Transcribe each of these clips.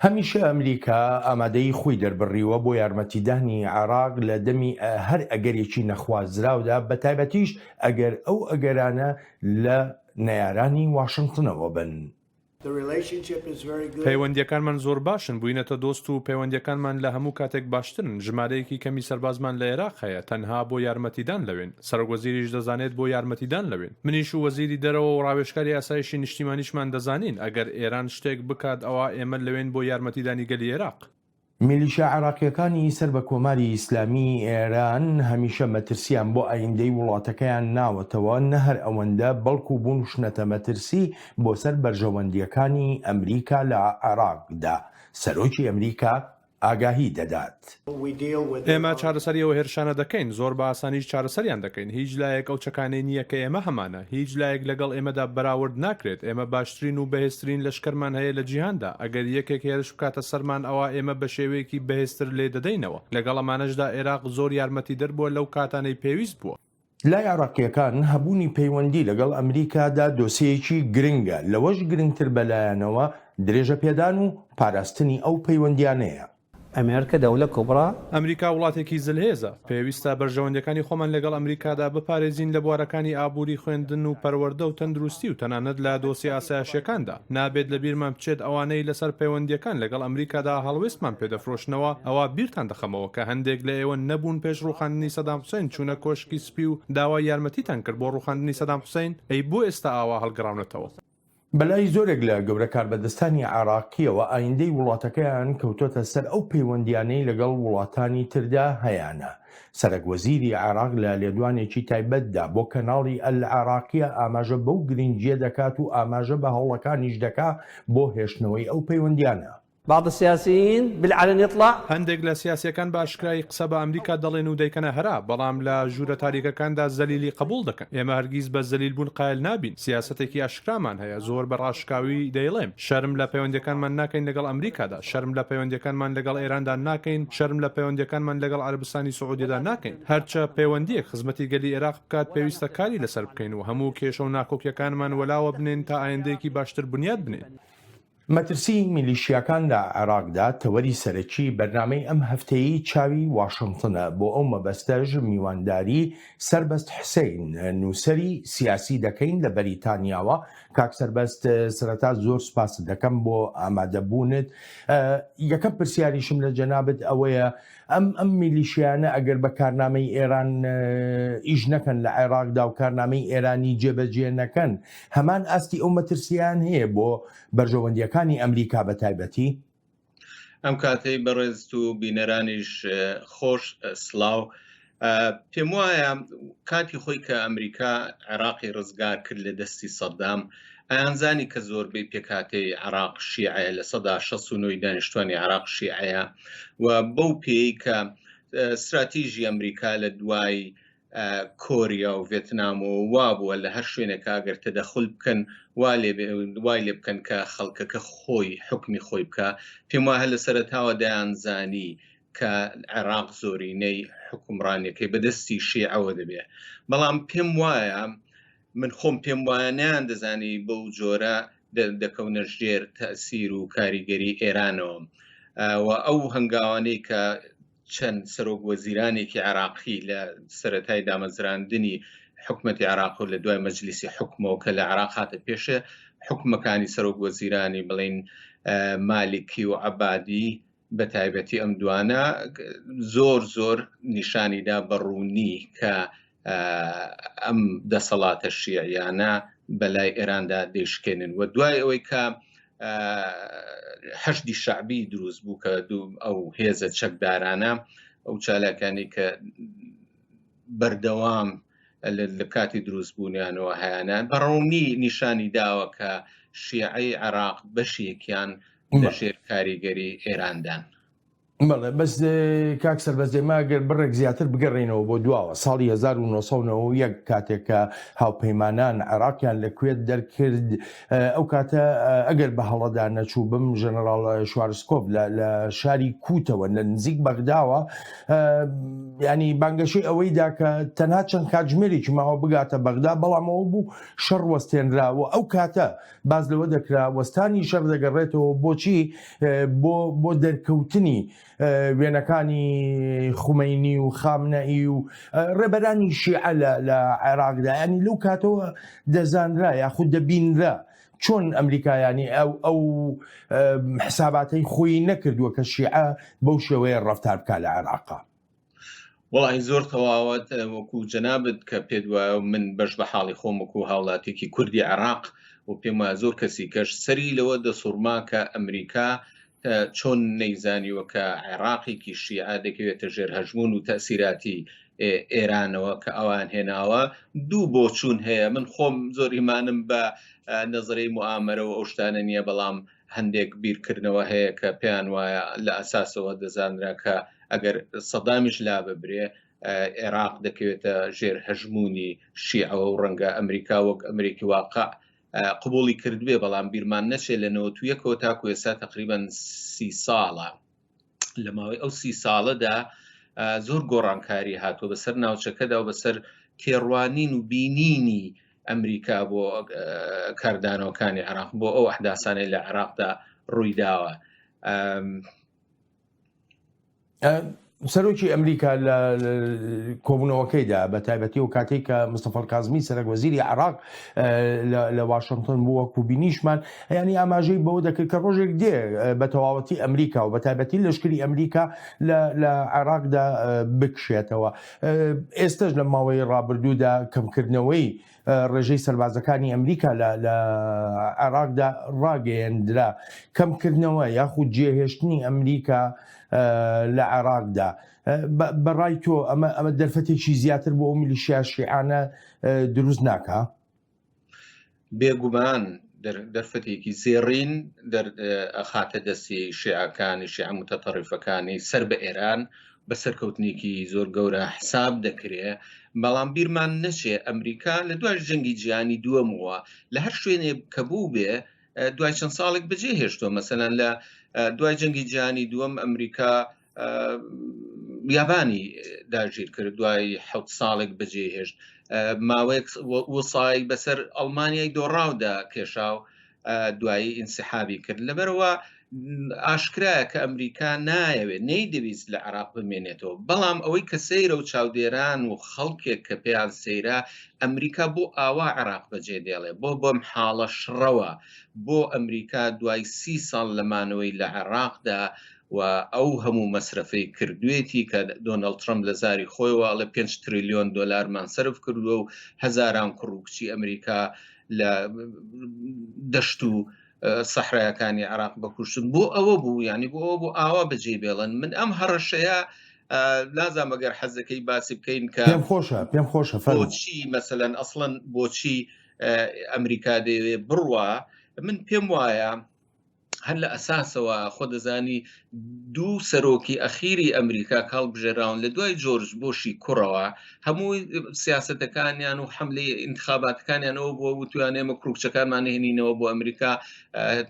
هەمیشە ئەمریکا ئامادەی خۆی دەربڕیوە بۆ یارمەتیدانی عێراق لە دەمی هەر ئەگەرێکی نەخوازراودا، بە تایبەتیش ئەگەر ئەو ئەگەرانە لە نەیارانی واشنگتنەوە بن. پەیوەندیەکانمان زۆر باشن، بووینەتە دۆست و پەیوەندیەکانمان لە هەموو کاتێک باشترن. ژمارەیەکی کەمی سەربازمان لە عێراق هەیە، تەنها بۆ یارمەتیدان لەوێن. سەرۆکوەزیریش دەزانێت بۆ یارمەتیدان لەوێن. منیش و وەزیری دەرەوە و ڕاوێژکاری ئاسایشی نیشتیمانیشمان دەزانین ئەگەر ئێران شتێک بکات ئەوە ئێمە لەوێن بۆ یارمەتیدانی گەلی عێراق. میلیشیا عێراقیەکانی سەر بە کۆماری ئیسلامی ئێران هەمیشە مەترسیان بۆ ئایندەی وڵاتەکەیان ناوەتەوە، نە هەر ئەوەندە بەڵکو بوون شنەتە مەترسی بۆ سەر بەرژەوەندیەکانی ئەمریکا لە عێراقدا. سەرۆکی ئەمریکا ئاگاهی دەدات. ئێمە چارەسەریەوە هێرشانە دەکەین، زۆر بە ئاسانیش چارەسەریان دەکەین. هیچ لایەک ئەو چەکانەی نییە کە ئێمە هەمانە، هیچ لایەک لەگەڵ ئێمەدا بەراورد ناکرێت. ئێمە باشترین و بەهێزترین لەشکەرمان هەیە لە جیهاندا. ئەگەر یەکێک هێرش بکاتە سەرمان ئەوە ئێمە بە شێوەیەکی بەهێزتر لێ دەدەینەوە. لەگەڵ ئەمانەشدا عێراق زۆر یارمەتی دەربووە لەو کاتانەی پێویست بووە. لای عێراقیەکان هەبوونی پەیوەندی لەگەڵ ئەمریکادا دۆسەیەکی گرنگە، لەوەش گرنگتر بەلایەنەوە درێژە پێدان و پاراستنی ئەو پەیوەندیانەیە. ئەمریکا دەوڵە کۆبڕا، ئەمریکا وڵاتێکی زلهێزە. پێویستە بەرژەوەندەکانی خۆمان لەگەڵ ئەمریکادا بپارێزین لە بوارەکانی ئابووری خوێندن و پەروەردە و تەندروستی و تەنانەت لە دۆسی ئاسایشیەکاندا. نابێت لە بیرمان بچێت ئەوانەی لەسەر پەیوەندیەکان لەگەڵ ئەمریکادا هەڵوێستمان پێدەفرۆشنەوە. ئەوە بیرتان دەخەمەوە کە هەندێک لە ئێوە نەبوون پێش ڕوخاندنی سەدام حوسێن چوونە کۆشکی سپی و داوای یارمەتیتان کرد بۆ ڕوخاندنی سەدام حوسێن. ئەی بۆ ئێستا ئاوا هەڵگەڕاونەتەوە؟ بەلای زۆرێک لە گەورە کاربەدەستانی عێراقیەوە ئایندەی وڵاتەکەیان کەوتۆتە سەر ئەو پەیوەندیانەی لەگەڵ وڵاتانی تردا هەیەە. سەرۆکوەزیری عێراق لە لێدوانێکی تایبەتدا بۆ کەناڵی ئەل-عێراقیە ئاماژە بەو گرنگیە دەکات و ئاماژە بە هەوڵەکانیش دەکا بۆ هێشتنەوەی ئەو پەیوەندیانە. بعض السياسيين بالعلن يطلع هەندێک لە سیاسیەکان باشکرایی قسە بە ئەمریکا دەڵێن و دەیکەنە هەرا، بەڵام لە ژوورە تاریکەکاندا زەلیلی قبول دەکەن. ئێمە هەرگیز بە زەلیل بوون قایل نابین. سیاسەتێکی ئاشکرامان هەیە، زۆر بە ڕاشکاوی دەیڵێم شەرم لە پەیوەندیەکانمان ناکەین لەگەڵ ئەمریکادا، شەرم لە پەیوەندیەکانمان لەگەڵ ئێراندا ناکەین، شەرم لە پەیوەندیەکانمان لەگەڵ عەرەبستانی سعودیەدا ناکەین. هەرچە پەیوەندیەک خزمەتی گەلی عێراق بکات پێویستە کاری لەسەر بکەین و هەموو کێشە و ناکۆکیەکانمان وەلاوە بنێن تا ئایندەیەکی باشتر بنیاد بنێن. مەترسی میلیشیاکان لە عێراقدا تەوەری سەرەکی بەرنامەی ئەم هەفتەیەی چاوی واشنگتنە. بۆ ئەو مەبەستەش میوانداری سەربەست حسەین نووسەری سیاسی دەکەین لە بەریتانیاوە. کاک سەربەست، سەرەتا زۆر سوپاس دەکەم بۆ ئامادەبوونت. یەکەم پرسیاریشم لە جەنابەت ئەوەیە ئەم میلیشیانە ئەگەر بە کارنامەی ئێران ئیش نەکەن لە عێراقدا و کارنامەی ئێرانی جێبەجێ نەکەن، هەمان ئاستی ئەو مەترسیان هەیە بۆ بەرژەوەندیەکانی ئەمریکا بە تایبەتی؟ ئەم کاتەی بەڕێز و بینەرانیش خۆش سلااو. پێم وایە کاتی خۆی کە ئەمریکا عێراقی ڕزگار کرد لە دەستی سەدام، ئەیانزانی کە زۆربەی پێکاتەی عێراق شیعەیە، لە سەدا 69 دانیشتوانی عێراق شیعەیە و بەو پێی کە استراتیژی ئەمریکا لە دوای کۆریا و ڤێتنام و وابووە لە هەر شوێنێک ئەگەر تەدەخل بکەن وای لێ بکەن کە خەڵکەکە خۆی حکمی خۆی بکە. پێم وایە لە سەرەتاوە دەیانزانی کە عێراق زۆرینەی حکومڕانیەکەی بەدەستی شیعەوە دەبێت. بەڵام پێم وایە من خۆم پێم وایە نیان دەزانی بەو جۆرە دەکەونە ژێر تەئسیر و کاریگەری ئێرانەوە و ئەو هەنگاوانەی کە چەند سەرۆک وەزیرانێکی عێراقی لە سەرەتای دامەزراندنی حکومەتی عێراق و لە دوای مەجلیسی حکومەوە کە لە عێراق هاتە پێشە حکومەکانی سەرۆک وەزیرانی بڵین مالیکی و عەبادی بە تایبەتی ئەم دوانە زۆر نیشانیدا بەڕوونی کە ئەم دەسەڵاتە شیعیانە بەلای ئێراندا دەیشکێنن و دوای ئەوەی کە هەشتی شەعبی دروست بوو کە ئەو هێزە چەکدارانە ئەو چالاکانی کە بەردەوام لە کاتی دروست بوونیانەوە هەیەە بەڕوونی نیشانی داوە کە شیعەی عێراق بەشێکیان لە ژێر کاریگەری ئێراندان. بەڵێ بەس کاکسەر بەس دێماگەر بڕێک زیاتر بگەڕێنەوە بۆ دواوە ساڵی 1990 کاتێک کە هاوپەیمانان عێراقیان لەکوێت دەرکرد ئەو کاتە ئەگەر بە هەڵەدا نەچوو بم ژەنەراڵ شوارسکۆڤ لە شاری کووتەوە لە نزیک بەغداوە ینی بانگەشەی ئەوەیدا کە تەنها چەند کاتژمێرێکی ماوە بگاتە بەغدا بەڵامەوە بوو شەڕ وەستێنراوە ئەو کاتە باز لەوە دەکرا وەستانی شەڕ دەگەڕێتەوە بۆچی بۆ دەرکەوتنی وێنەکانی خومەینی و خامنەئی و ڕێبەرانی شیعە لە عێراقدا ینی لەو کاتەوە دەزانرا یاخود دەبینرا چۆن ئەمریکایانی ئەو حساباتەی خۆی نەکردووە کە شیعە بەو شێوەیە ڕەفتار بکات لە عێراقا. وڵی زۆر تەواوەت وەکو جەنابەت کە پێت وایە من بەش بە حاڵی خۆم وەکو هاوڵاتێکی کوردی عێراق و پێم وایە زۆر کەسی کەش سەری لەوە دەسوڕما کە ئەمریکا چۆن نەیزانیوە کە عێراقێکی شیعە دەکەوێتە ژێر هەژمون و تەسیراتی ئێرانەوە کە ئەوان هێناوە دوو بۆچوون هەیە. من خۆم زۆر ئیمانم بە نەزەرەی موامەرەوە ئەو شتانە نییە بەڵام هەندێک بیرکردنەوە هەیە کە پێیان وایە لە ئەساسەوە دەزانرا کە ئەگەر سەدامیش لا ببرێ عێراق دەکەوێتە ژێر هەژمونی شیعەوە و ڕەنگە ئەمریکا وەک ئەمریکی واقع قبولی کردوێ بەڵام بیرمان نەچێت لە 91 تاکو ئێستا تقریبان 30 ساڵە. لە ماوەی ئەو 30 ساڵەدا زۆر گۆڕانکاری هاتووە بەسەر ناوچەکەدا و بەسەر تێڕوانین و بینینی ئەمریکا بۆ کاردانەوەکانی عێراق بۆ ئەو ئەحداسانەی لە عێراقدا ڕوویداوە. سەرۆکی ئەمریکا لە کۆبوونەوەکەیدا بە تایبەتی و کاتێک کە مستەفا کازمی سەرۆک وەزیری عێراق لە واشنگتن بوو وەکو بینیشمان ینی ئاماژەی بەوە دەکرد کە ڕۆژێک دێ بە تەواوەتی ئەمریکا و بە تایبەتی لەشکری ئەمریکا لە عێراقدا بکشێتەوە. ئێستش لە ماوەی ڕابردوودا کەمکردنەوەی ڕێژەی سەربازەکانی ئەمریکا لە عێراقدا ڕاگەیەندرا کەمکردنەوە یاخود جێهێشتنی ئەمریکا لە عێراقدا. بەڕای تۆ ئەمە دەرفەتێکی زیاتر بۆ ئەو میلیشیا شیعانە دروست ناکە؟ بێگومان دەرفەتێکی زێڕین ئەخاتە دەستی شیعەکانی شیعە متەتەڕیفەکانی سەر بە ئێران بە سەرکەوتنێکی زۆر گەورە حساب دەکرێت. بەڵام بیرمان نەچێ ئەمریکا لە دوای جەنگی جیهانی دووەمەوە لە هەر شوێنێ کە بوو بێ دوای چەند ساڵێک بەجێ هێشتووە. مەسەلەن لە دوای جەنگی جیهانی دووەم ئەمریکا یابانی داگیر کرد دوای 7 ساڵێک بەجێ هێشت ماوەیەک وسای بەسەر ئەڵمانیای دۆڕاودا کێشاو دوایی ئینسحابی کرد. لەبەرەوە ئاشکرایە کە ئەمریکا نایەوێت نەیدەویست لە عێراق بمێنێتەوە. بەڵام ئەوەی کە سەیرە و چاودێران و خەڵکێک کە پێیان سەیرە ئەمریکا بۆ ئاوا عێراق بەجێ دێڵێ بۆم حاڵە شڕەوە بۆ ئەمریکا دوای 30 ساڵ لەمانەوەی لە عێراقدا و ئەو هەموو مەسرفەی کردوێتی کە دۆناڵد ترەمپ لە زاری خۆیەوە لە 5 تریلیۆن دۆلارمان سەرف کردووە و هەزاران کوڕوکچی ئەمریکا لە دەشت و سەحرایەکانی عێراق بەکوشتن بۆ ئەوە بوو ینی بۆ ئەوە بۆ ئاوا بەجێ بێڵن. من ئەم هەڕەشەیە لازم ئەگەر حەزەکەی باسی بکەین کە پێم خۆشە بۆچی مەسەلەن ئەسڵەن بۆچی ئەمریکا دەوێ بڕوە. من پێم وایە هەر لە ئەساسەوە خۆ دەزانی دوو سەرۆکی ئەخیری ئەمریکا کاڵبژێراون لە دوای جۆرج بۆشی کوڕەوە هەمووی سیاسەتەکانیان و حملەی انتخاباتەکانیانەوە بۆ وتویان ئێمە کڕوکچەکانمان هێنینەوە بۆ ئەمریکا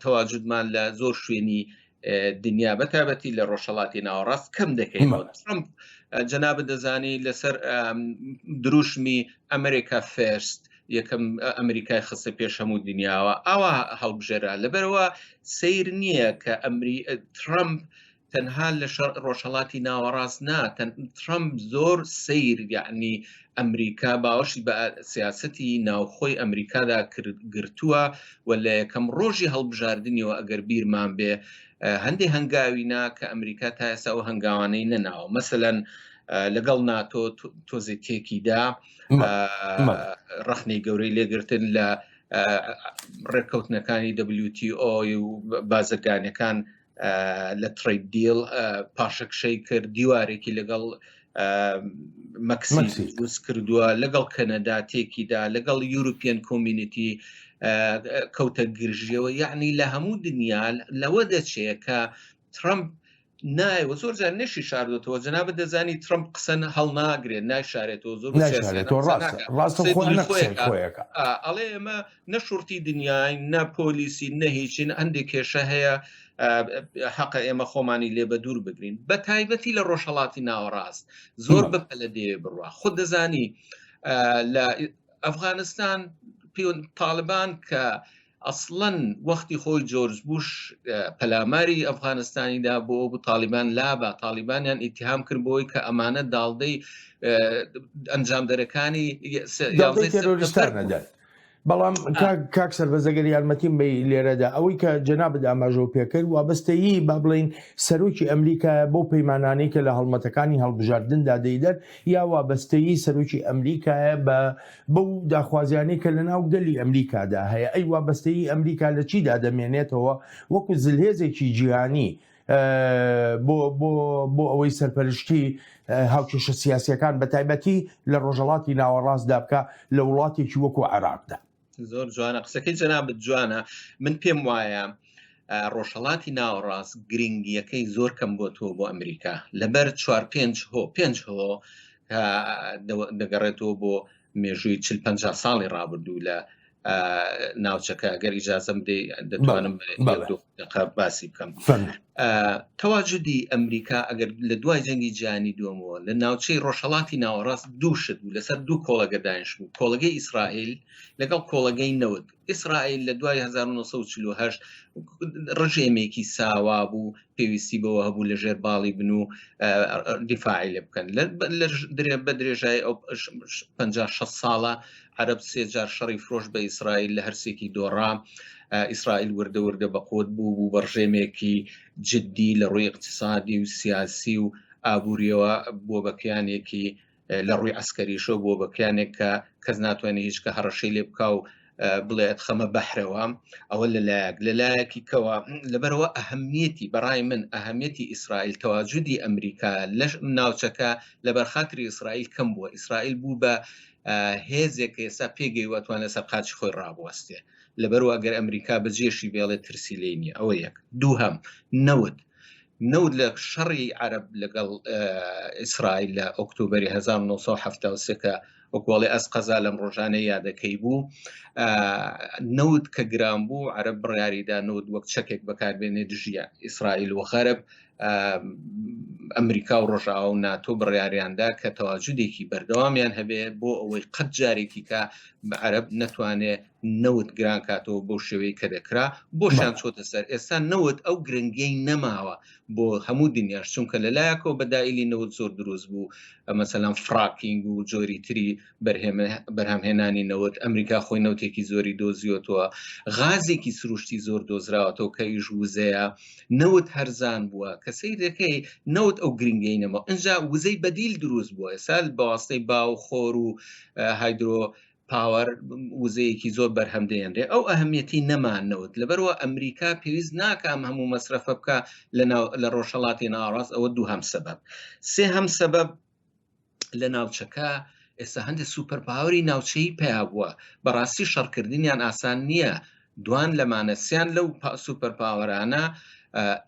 تەواجودمان لە زۆر شوێنی دنیا بەتابەتی لە ڕۆژهەڵاتی ناوەڕاست کەم دەکەینەوە. ترەمپ جەنابەت دەزانی لەسەر دروشمی ئەمریکا فێرست یەکەم ئەمریکای خستە پێش هەموو دنیاوە ئاوا هەڵبژێرا. لەبەرەوە سیر نییە کە ترەمپ تەنها لە ڕۆژهەڵاتی ناوەڕاست ترەمپ زۆر سیر یعنی ئەمریکا باوەشی بە سیاسەتی ناوخۆی ئەمریکادا گرتووە و لە یەکەم ڕۆژی هەڵبژاردنیەوە ئەگەر بیرمان بێ هەندێک هەنگاوینا کە ئەمریکا تا ئێستا ئەو هەنگاوانەی نەناوە. مەسەلەن لەگەڵ ناتۆ تۆزێتێکیدا ڕەخنەی گەورەی لێگرتن لە ڕێککەوتنەکانی WTO و بازرگانەکان لە ترید دیل پاشەکشەی کرد دیوارێکی لەگەڵ مەکسی دروست کردووە لەگەڵ کەنەدا تێکیدا لەگەڵ یوروپیان کۆمیونیتی کەوتە گرژیەوە. یعنی لە هەموو دنیا لەوە دەچێت کە ترەمپ نایوە زۆر جار نەشی شاردۆتەوە جەنابەت دەزانی ترمپ قسە هەڵ ناگرێت نایشارێتەوە زۆر ناشارێتەوە ڕاستە خۆیەکە ئەڵێ ئێمە نەشورتی دنیای نە پۆلیسی نەهیچین هەندێک کێشە هەیە حەقە ئێمە خۆمانی لێ بە دوور بگرین بە تایبەتی لە ڕۆژهەڵاتی ناوەڕاست زۆر بەپە لە دێ بڕوا خود دەزانی لە ئەفغانستان تاالبان کە ئەسڵەن وەختی خۆی جۆرج بوش پەلاماری ئەفغانستانیدا بۆ تاالبان لابە تاالبانیان ئیتیهام کرد بۆی کە ئەمانە داڵدەی ئەنجامدەرەکانی تێرۆریستانەدەن بەڵام کاک سەربەزەگەر یارمەتیم بە لێرەدا ئەوەی کە جەنابەت ئاماژە پێکرد وابەستەیی با بڵین سەرۆکی ئەمریکا بۆ پەیمانانەی کە لە هەڵمەتەکانی هەڵبژاردندا دەیدەر یا وابەستەیی سەرۆکی ئەمریکایە بەو داخوازیانەی کە لە ناو گەلی ئەمریکادا هەیە ئەی وابەستەیی ئەمریکا لە چیدا دەمێنێتەوە وەکو زلهێزێکی جیهانی بۆ ئەوەی سەرپەرشتی هاوکێشە سیاسیەکان بە تایبەتی لە ڕۆژهەڵاتی ناوەڕاستدا بکە لە وڵاتێکی وەکو عێراقدا. زۆر جوانە قسەکەی جەنابەت جوانە من پێم وایە ڕۆژهەڵاتی ناوەڕاست گرنگیەکەی زۆر کەم بۆ تۆ بۆ ئەمریکا لەبەر 4-5 هۆ دەگەڕێتەوە بۆ مێژووی 40-50 ساڵی ڕابردوو لە ناوچەکە گەر ئیجازەم دەتوانم باسی بکەم تەواجودی ئەمریکا ئەگەر لە دوای جەنگی جیهانی دووەمەوە لە ناوچەی ڕۆژهەڵاتی ناوەڕاست دووشت بوو لەسەر دوو کۆڵەگە دانیش بوو کۆڵگەی ئیسرائیل لەگەڵ کۆڵگەی نەوت ئیسرائیل لە دوای 1948 ڕژێمێکی ساوا بوو پێویستی بەوە هەبوو لە ژێر باڵی بن و دیفاعی لێ بکەن بە درێژای ئەو 50-60 ساڵە عەرەب 3 جار شەڕی فرۆش بە ئیسرائیل لە هەرسێکی دۆڕا ئیسرائیل وردە بەقۆت بوو بە ڕژێمێکی جدی لە ڕووی اقتصادی و سیاسی و ئابوووریەوە بۆ بەکیانێکی لە ڕووی ئەسکەریشە بۆ بەکیانێک کە کەس ناتوانێت هیچ کە هەڕەشەی لێ بکە و بڵێت خەمە بەحرەوە ئەوە لەلایەکی کەوە لەبەرەوە ئەهەمیەتی بەڕای من ئەهەمیەتی ئیسرائیل تەواجودی ئەمریکا لە ناوچەکە لەبەر خاتری ئیسرائیل کەم بووە ئیسرائیل بوو بە هێزێک ئێستا پێگەیوەتوانە سەر قاچی خۆی ڕابوەستێ لەبەرەوە ئەگەر ئەمریکا بەجێشی بێڵێ ترسی لێ نییە ئەوە یەک دووهەم نەوت لە شەڕی عەرەب لەگەڵ ئیسرائیل لە ئۆکتۆبەری 1973 کە وەکوڵێ ئەس قەزا لەم ڕۆژانەی یادەکەی بوو نەوت کە گران بوو عەرەب بڕیاریدا نەوت وەک چەکێک بەکاربێنێ دژیە ئیسرائیل و غەرب ئەمریکا و ڕۆژاوە و ناتۆ بڕیاریاندا کە تەواجودێکی بەردەوامیان هەبێ بۆ ئەوەی قەت جارێکی کە بە عەرەب نەتوانێت نەوت گران کاتەوە بۆ شێوەی کە دەکرا بۆشیان چۆتە سەر ئێستا نەوت ئەو گرنگەی نەماوە بۆ هەموو دنیاش چونکە لەلایەکەوە بەدائیلی نەوت زۆر دروست بوو مەسەلەن فراکینگ و جۆری تری بەرهەمهێنانی نەوت ئەمریکا خۆی نەوتێکی زۆری دۆزیۆتەوە غازێکی سروشتی زۆر دۆزراوەتەوە کە ئیش وزەیە نەوت هەرزان بووە کە سەیرەکەی نەوت ئەو گرنگەی نەما ئەنجا وزەی بەدیل دروست بووە ئێستا بەواستەی باو خۆر و هایدرۆ پاوەر وزەیەکی زۆر بەرهەم دێنرێ ئەو ئەهەمیەتی نەمانەوت لەبەرەوە ئەمریکا پێویست ناکەم هەموو مەسرەفە بکە لە ڕۆژهەڵاتی ناوەڕاست ئەوە دووهەم سەبەب سێهەم سەبەب لە ناوچەکە ئێستا هەندێک سوپەرپاوەری ناوچەیی پیا بووە بەڕاستی شەڕکردنیان ئاسان نییە دوان لەمانەسیان لەو سوپەرپاوەرانە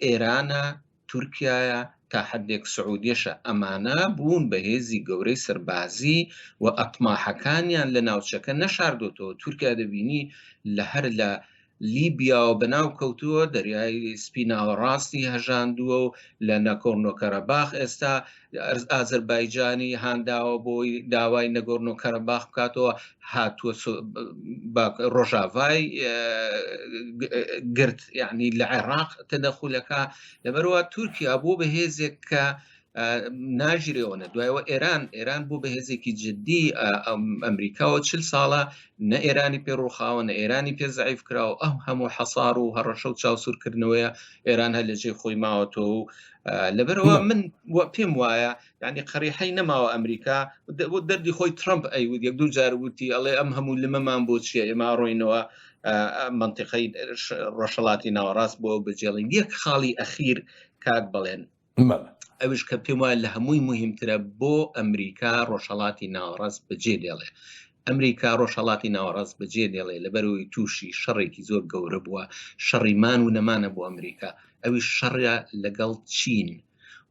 ئێرانە تورکیایە تا حدێک سعودیەشە ئەمانە بوون بە هێزی گەورەی سەربازی و ئەتماحەکانیان لە ناوچەکە نەشاردۆتەوە تورکیا دەبینی لە هەر لە لیبیا و بەناو کەوتووە دەریای سپی ناوەڕاستی هەژاندووە و لە نەگۆرنۆ-کەرەباخ ئێستا ئازەربایجانی هانداوە بۆی داوای نەگۆرنۆ-کەرەباخ بکاتەوە هاتووە ڕۆژاوای گرت یعنی لە عێراق تەدەخولەکە لەبەرەوە تورکیا بۆ بە هێزێک کە ناژیرەوەنە دوایەوە ئێران بوو بە هێزێکی جددی ئەمریکاوە 40 ساڵە نە ئێرانی پێڕووخاوە نە ئێرانی پێ زەعیف کراوە ئەم هەموو حەسار و هەڕەشە و چاوسورکردنەوەیە ئێران هەر لە جێ خۆی ماوەتەوە و لەبەرەوە من پێم وایە یعنی قەریحەی نەماوە ئەمریکا دەردی خۆی ترامپ ئەیود یەک دوو جار وتی ئەڵێ ئەم هەموو لمەمان بۆ چیە ئێمە ڕۆینەوە منتیقەی ڕۆژهەڵاتی ناوەڕاست بۆ بەجێڵین یەک خاڵی ئەخیر کاک بڵێن ئەوش کە پێم وایە لە هەمووی مهمترە بۆ ئەمریکا ڕۆژهەڵاتی ناوەڕاست بەجێ دێڵێ ئەمریکا ڕۆژهەڵاتی ناوەڕاست بەجێ دێڵێ لەبەرەوەی تووشی شەڕێکی زۆر گەورە بووە شەڕی مان و نەمانە بۆ ئەمریکا ئەوی شەڕە لەگەڵ چین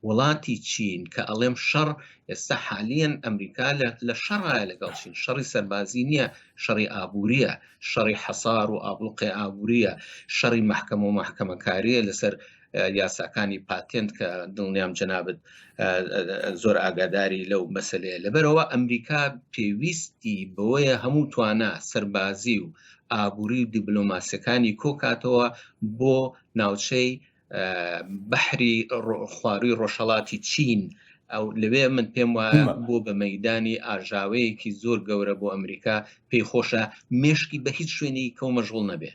وڵاتی چین کە ئەڵێم شەڕ ئێستا حالیان ئەمریکا لە شەڕایە لەگەڵ چین شەڕی سەربازی نییە شەڕی ئابووریە شەڕی حەسار و ئابڵقی ئابووریە شەڕی محکەمە و محکەمەکاریە لەسەر یاساکانی پاتێنت کە دڵنیام جەنابەت زۆر ئاگاداری لەو مەسەلەیە لەبەرەوە ئەمریکا پێویستی بەوەیە هەموو توانە سەربازی و ئابووری و دیبلۆماسیەکانی کۆکاتەوە بۆ ناوچەی بەحری خواروی ڕۆژهەڵاتی چین ئەو لەوێ من پێم وایە بۆ بە مەیدانی ئاژاوەیەکی زۆر گەورە بۆ ئەمریکا پێی خۆشە مێشکی بە هیچ شوێنی کەو مەشغوڵ نەبێ.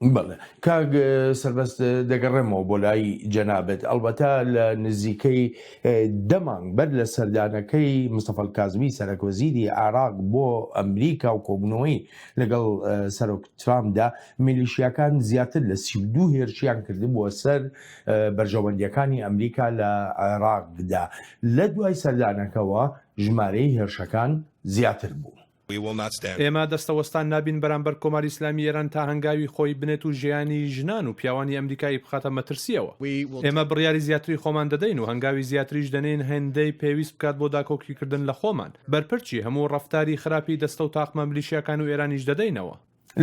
بەڵێ کاگ سەربەست دەگەڕێمەوە بۆ لای جەنابەت ئەلبەتە لە نزیکەی دەمانگ بەر لە سەردانەکەی مستەفا کازمی سەرۆکوەزیری عێراق بۆ ئەمریکا و کۆبوونەوەی لەگەڵ سەرۆک ترامپدا میلیشیاکان زیاتر لە 32 هێرشیان کردبووە سەر بەرژەوەندیەکانی ئەمریکا لە عێراقدا لە دوای سەردانەکەەوە ژمارەی هێرشەکان زیاتر بوو. ئێمە دەستەوەستان نابین بەرامبەر کۆماری ئیسلامی ئێران تا هەنگاوی خۆی بنێت و ژیانی ژنان و پیاوانی ئەمریکایی بخاتە مەترسیەوە. ئێمە بڕیاری زیاتری خۆمان دەدەین و هەنگاوی زیاتریش دەنێن هێندەی پێویست بکات بۆ داکۆکیکردن لە خۆمان بەرپرچی هەموو ڕەفتاری خراپی دەستە و تاقمە ملیشیاکان و ئێرانیش دەدەینەوە.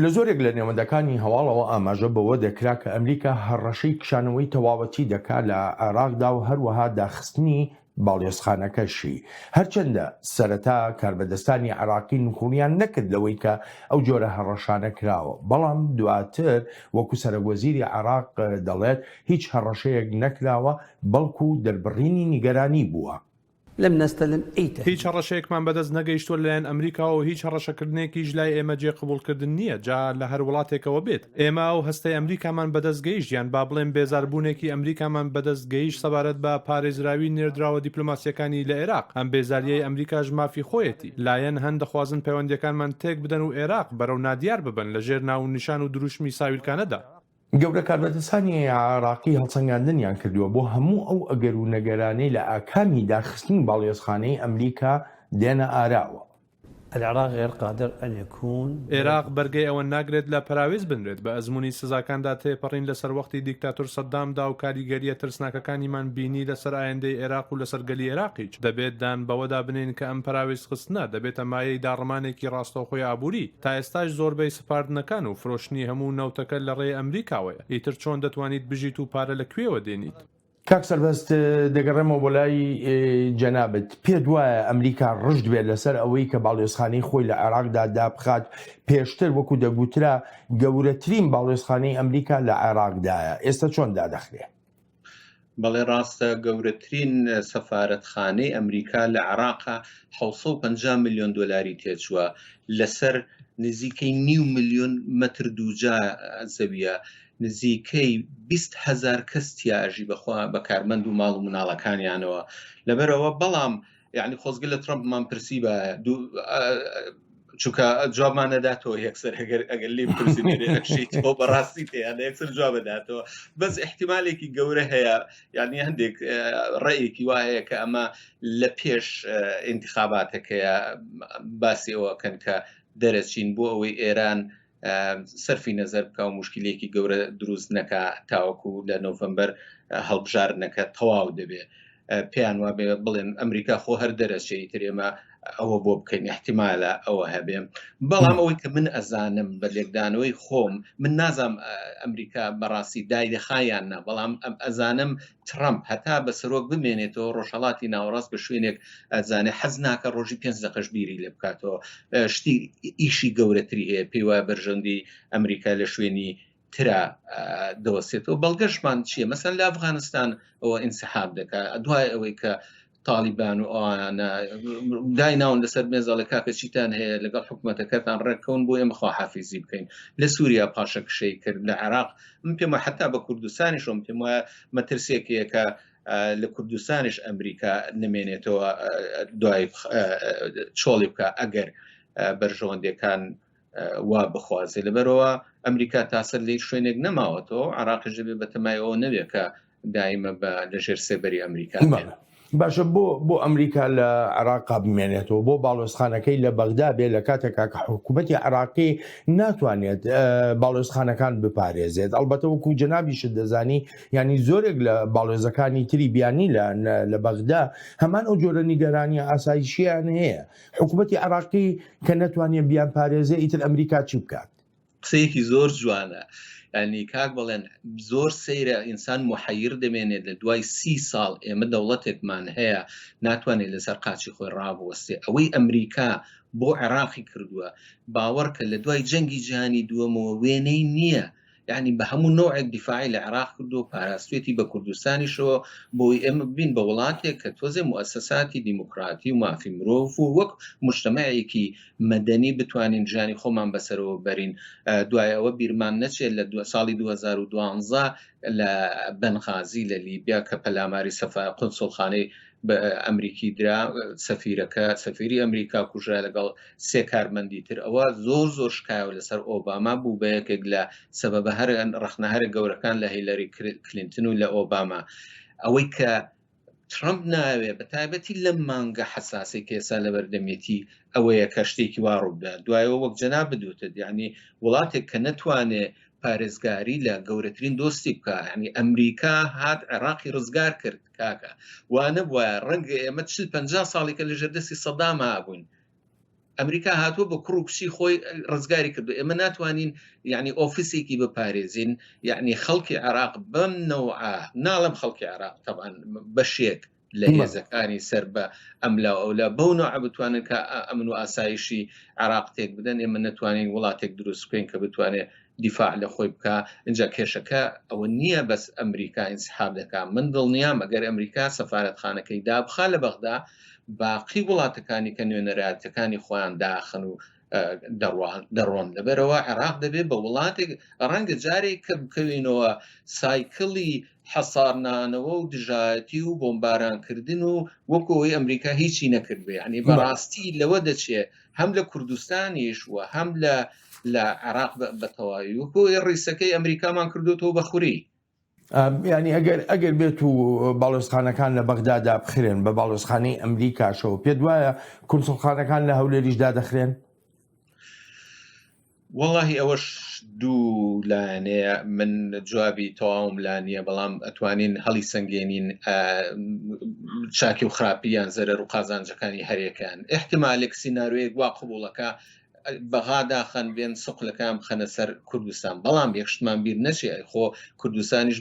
لە زۆرێک لە نێوەندەکانی هەواڵەوە ئاماژە بەوە دەکرا کە ئەمریکا هەڕەشەی کشانەوەی تەواوەتی دەکات لە عێراقدا و هەروەها داخستنی باڵێۆزخانەکەشی هەرچەندە سەرەتا کاربەدەستانی عێراقی نوخۆڵیان نەکرد لەوەی کە ئەو جۆرە هەڕەشانە کراوە بەڵام دواتر وەکو سەرۆکوەزیری عێراق دەڵێت هیچ هەڕەشەیەک نەکراوە بەڵکو دەربڕینی نیگەرانی بووە. لم نستلم أي تهديد. هیچ هەڕەشەیەکمان بەدەست نەگەیشتوە لەلایەن ئەمریکا و هیچ هەڕەشەکردنێکیش لای ئێمە جێ قبولکردن نییە جا لە هەر وڵاتێکەوە بێت ئێمە ئەو هەستەی ئەمریکامان بەدەست گەیشت یان با بڵێن بێزاربوونێکی ئەمریکامان بەدەست گەیشت سەبارەت بە پارێزراوی نێردراوە دیپلۆماسیەکانی لە عێراق ئەم بێزاریەی ئەمریکاش مافی خۆیەتی لایەن هەن دەخوازن پەیوەندیەکانمان تێک بدەن و عێراق بەرەو نادیار ببن لەژێر ناو نیشان و دروشمی ساویلکانەدا. گەورە کاربەدەستانی عێراقی هەڵسەنگاندنیان کردووە بۆ هەموو ئەو ئەگەر و نەگەرانەی لە ئاکامی داخستنی باڵێۆزخانەی ئەمریکا دێنە ئاراوە. العراق غير قادر أن يكون عێراق بەرگەی ئەوە ناگرێت لە پراویز بنرێت بە ئەزمموی سزاکاندا تێپەڕین لەسەر وەختی دیکتاتۆر سەدامدا و کاریگەریە ترسناکەکانیمان بینی لەسەر ئایندەی عێراق و لەسەر گەلی عێراقیش دەبێت دان بەوەدا بنین کە ئەم پراویز خستنە دەبێتە مایەی داڕمانێکی ڕاستەوخۆی ئابووری تا ئێستاش زۆربەی سپاردنەکان و فرۆشتنی هەموو نەوتەکە لە ڕێی ئەمریکاوەیە ئیتر چۆن دەتوانیت بژیت و پارە لەکوێوە دێنیت. کاک سەربەست دەگەڕێمەوە بۆ لای جەنابەت پێت وایە ئەمریکا ڕشت بێت لەسەر ئەوەی کە باڵێۆزخانەی خۆی لە عێراقدا دابخات پێشتر وەکو دەگوترا گەورەترین باڵێۆزخانەی ئەمریکا لە عێراقدایە ئێستا چۆن دادەخرێ؟ بەڵێ ڕاستە گەورەترین سەفارەتخانەی ئەمریکا لە عێراقا 750 میلیۆن دۆلاری تێچووە لەسەر نزیکەی 9 میلیۆن مەتر دووجا زەویە نزیکەی 20,000 کەس تیاژی بەخوا بە کارمەند و ماڵ و مناڵەکانیانەوە لەبەرەوە بەڵام یعنی خۆزگە لە ترامپمان پرسی بە چونکە جوابمان نەداتەوە یەکسەر ئەگەر لێ پرسیێکشیتەوە بەڕاستی تیانە یەکسەر جواب بداتەوە بەس احتیمالێکی گەورە هەیە یعنی هەندێک ڕێیەکی وایە کە ئەمە لە پێش ئینتیخاباتەکەیە باسی ئەوەکەن کە دەرەچین بۆ ئەوەی ئێران سەرفی نەزەر بکە و مشکلێکی گەورە دروست نەکە تاوەکو لە نۆڤەمبەر هەڵبژارنەکە تەواو دەبێ پێیان وابێ بڵێن ئەمریکا خۆ هەر دەرەچێت ترێمە ئەوە بۆ بکەین احتیمالە ئەوە هەبێ بەڵام ئەوەی کە من ئەزانم بە لێکدانەوەی خۆم من نازام ئەمریکا بەڕاستی دایدەخایان نا بەڵام ئەزانم ترامپ هەتا بە سەرۆک بمێنێتەوە ڕۆژهەڵاتی ناوەڕاست بە شوێنێک ئەزانێ حەز ناکە ڕۆژی 5 دقەش بیری لێ بکاتەوە شتی ئیشی گەورەتری هەیە پێی وایە بەرژەندی ئەمریکا لە شوێنی ترا دەوەسێتەوە بەڵگەشمان چییە مەسەن لە ئەفغانستان ئەوە ئینسحاب دەکات دوای ئەوەی کە تالیبان و ئەوانە دایناون لەسەر مێزەڵی کاکە چیتان هەیە لەگەڵ حکوومەتەکەتان ڕێککەون بۆ ئێمە خواحافیزی بکەین لە سووریا پاشەکشەی کرد لە عێراق من پێم وایە حتا بە کوردستانی شۆم پێم وایە مەترسێکیە کە لە کوردستانیش ئەمریکا نمێنێتەوە دوای چۆڵی بکە ئەگەر بەرژەوەندەکان وا بخوازێ لەبەرەوە ئەمریکا تاسەر لێ شوێنێک نەماوەتەوە عێراقیش بێ بە تەمایەوە نەبێت کە دایمە بە لەژێر سێبەری ئەمریکا باشە بۆ ئەمریکا لە عێراقا بمێنێتەوە بۆ باڵۆزخانەکەی لە بەغدا بێ لە کاتێکا کە حکوومەتی عێراقی ناتوانێت باڵۆزخانەکان بپارێزێت ئەلبەتە وەکو جەنابیشت دەزانی ینی زۆرێک لە باڵۆزەکانی تری بیانی لە بەغدا هەمان ئەو جۆرە نیگەرانی ئاسایشیان هەیە حکوومەتی عێراقی کە نەتوانێت بیان پارێزێ ئیتر ئەمریکا چی بکات؟ قسەیەکی زۆر جوانە ینی کاک بڵێن زۆر سەیرە ئینسان محەیر دەمێنێت لە دوای 30 ساڵ ئێمە دەوڵەتێکمان هەیە ناتوانێت لەسەر قاچی خۆی ڕابوەستێ ئەوەی ئەمریکا بۆ عێراقی کردووە باوەڕکە لە دوای جەنگی جیهانی دووەمەوە وێنەی نییە یعنی بە هەموو نوعێک دیفاعی لە عێراق کردو پاراستوێتی بە کوردستانیشەوە بۆی ئێمە بین بە وڵاتێک کە تۆزێ موسساتی دیموکراتی و مافی مرۆڤ و وەک مجتەمەعێکی مەدەنی بتوانین ژیانی خۆمان بەسەرەوە بەرین دوای ئەوە بیرمان نەچێت لە ساڵی 2012 لە بەنغازی لە لیبیا کە پەلاماری قونسڵخانەی بە ئەمریکی درا سەفیری ئەمریکا کوژرا لەگەڵ 3 کارمەندی تر ئەوە زۆر شکایەوە لەسەر ئۆباما بوو بە یەکێک لە سەبەبە ڕەخنەهەرە گەورەکان لە هیلەری کلینتن و لە ئۆباما ئەوەی کە ترامپ ناوێ بە تایبەتی لەم مانگە حساسی کێسا لە بەردەمێتی ئەوەیە کە شتێکی وا ڕوودا دوایەوە وەک جەناب بدوتت یعنی وڵاتێک کە نەتوانێت پارێزگاری لە گەورەترین دۆستی بکە ینی ئەمریکا هات عێراقی ڕزگار کرد کاکە وانە وایە ڕەنگە ئێمە 40-50 ساڵێکە لە ژێردەستی سەدام هابووین ئەمریکا هاتووە بە کوڕ و کچی خۆی ڕزگاری کردو ئێمە ناتوانین یعنی ئۆفیسێکی بپارێزین یعنی خەڵکی عێراق بەم نەوعە ناڵم خەڵکی عێراق طبعاً بەشێک لە هێزەکانی سەر بە ئەملا ئەولا بەو نوع بتوانن کە ئەمن و ئاسایشی عێراق تێک بدەن ئێمە نتوانین وڵاتێک دروست بکەین کە بتوانێت دیفاع لە خۆی بکە اینجا کێشەکە ئەوە نییە بەس ئەمریکا ئینسحاب دەکات من دڵنیام ئەگەر ئەمریکا سەفارەتخانەکەی دابخا لە بەغدا باقی وڵاتەکانی کە نوێنەرایەتەکانی خۆیان داخن و دەڕۆن لەبەرەوە عێراق دەبێت بە وڵاتێک ڕەنگە جارێک کە بکەوینەوە سایکڵی حەسارنانەوە و دژایەتی و بۆمبارانکردن و وەکەوەی ئەمریکا هیچی نەکردبێ ینی بەڕاستی لەوە دەچێت هەم لە کوردستانیش وە هەم لە عێراق بەتەواوی وەکەوەی ڕیسەکەی ئەمریکامان کردوتەوە بەخوری ینی ئەگەر بێت و باڵۆزخانەکان لە بەغدادا بخرێن بە باڵۆزخانەی ئەمریکاشەوە پێ وایە کونسڵخانەکان لە هەولێریشدا دەخرێن واللهی ئەوەش دوو لایەنەیە من جوابی تەواوم لانیە بەڵام ئەتوانین هەڵی سنگێنین چاکی و خراپیان زەرەر و قازانجەکانی هەرێکیان احتیمالێک سیناروەیەک وا قبوڵەکە بەغاداخەن بێن سوقلەکان بخەنە سەر کوردستان بەڵام یەکشتمان بیر نەچێ خۆ کوردستانیش